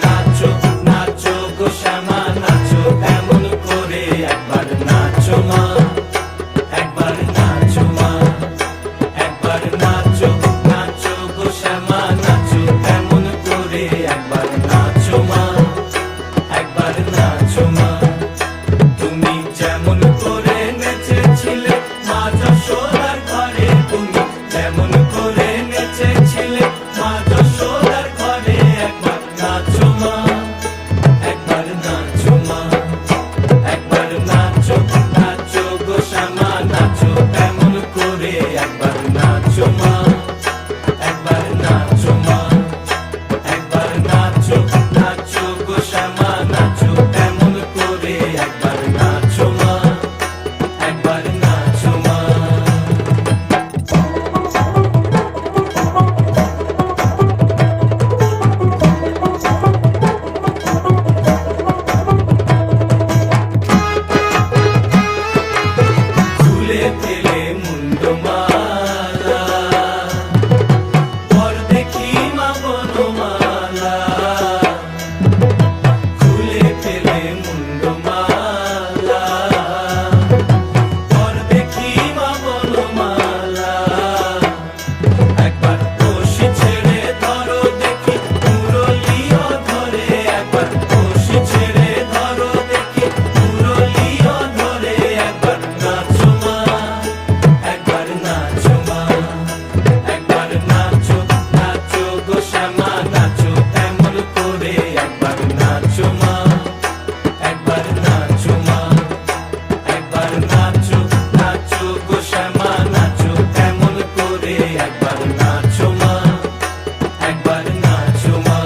নাচো নাচো গো শ্যামা নাচো এমন করে একবার নাচো মা একবার নাচো মা একবার নাচো নাচো গো শ্যামা নাচো এমন করে একবার নাচো মা একবার নাচো মা তুমি যেমন করে নেচেছিলে মা যশোদার ঘরে তুমি যেমন করে নেচেছিলে মা যশোদার ঘরে একবার নাচো মা একবার নাচো মা একবার নাচো নাচো গো শ্যামা নাচো এমন করে একবার নাচো মা একবার নাচো মা একবার নাচো নাচো গো শ্যামা নাচো এমন করে একবার নাচো মা একবার নাচো মা খুলে ফেলে মুন্ডমালা পর দেখি মা বনমালা খুলে ফেলে মুন্ডমালা পর দেখি মা বনমালা একবার বসি ছেড়ে ধরো দেখি মুরলিও ধরে একবার বসি ছেড়ে ধরো দেখি মুরলিও ধরে একবার নাচো মা একবার নাচো মা একবার নাচো নাচো গো শ্যামা নাচো এমন করে একবার নাচো মা একবার নাচো মা একবার নাচো নাচো গো শ্যামা নাচো এমন করে একবার নাচো মা একবার নাচো মা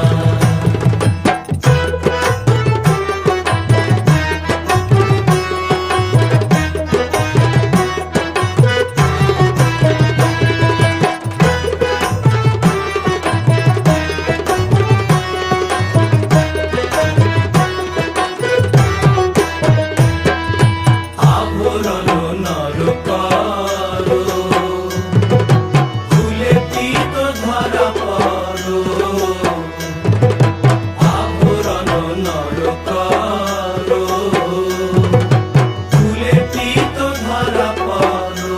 আভরণ নর করো খুলে পিত ধরা পড়ো আভরণ নর করো খুলে পিত ধরা পড়ো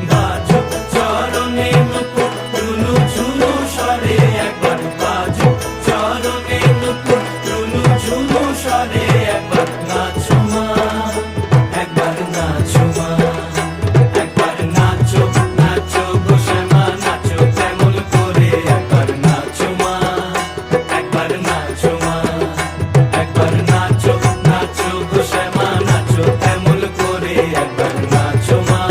বাজো চরণে নুপুর রুনু ঝুনু স্বরে একবার বাজো চরণে নুপুর রুনু ঝুনু স্বরে একবার নাচো মা একবার নাচো মা একবার নাচো নাচো গো শ্যামা নাচো তেমন করে একবার নাচো মা একবার নাচো মা একবার নাচো নাচো গো শ্যামা নাচো তেমন করে একবার নাচো মা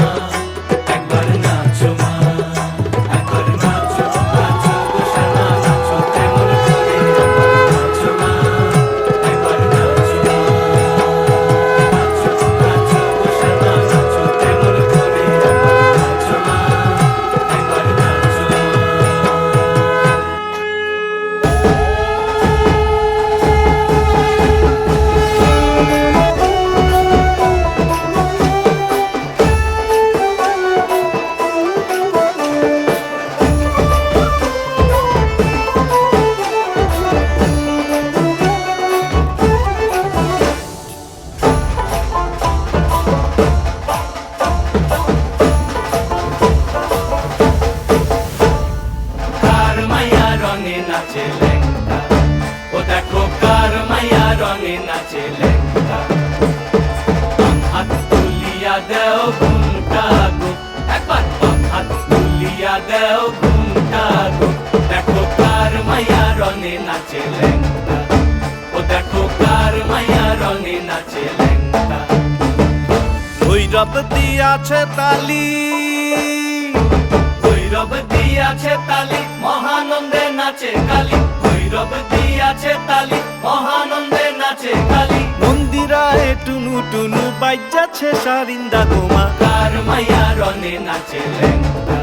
একবার নাচো মা একবার নাচো নাচো গো শ্যামা নাচো তেমন করে একবার নাচো মা একবার নাচো মা নাচো নাচো গো শ্যামা নাচো তেমন করে একবার নাচো মা একবার নাচো কার মায়া রঙে নাচে লেঙ্গা ও দেখো কার মায়া রঙে নাচে লেঙ্গা হাত তুলিয়া দেও ঘুমটা গো একবার হাত তুলিয়া দেও ঘুমটা গো দেখো কার মায়া রঙে নাচে লেঙ্গা ও দেখো কার মায়া রঙে নাচে লেঙ্গা ভৈরব দিয়াছে তালি ভৈরব দিয়াছে তালি মহানন্দে নাচে কালী ভৈরব দিয়াছে তালি মহানন্দে নাচে কালী মন্দিরায় টুনু টুনু বাজ্যাছে সারিন্দা গোমা কার মায়া রঙে নাচে লেঙ্গা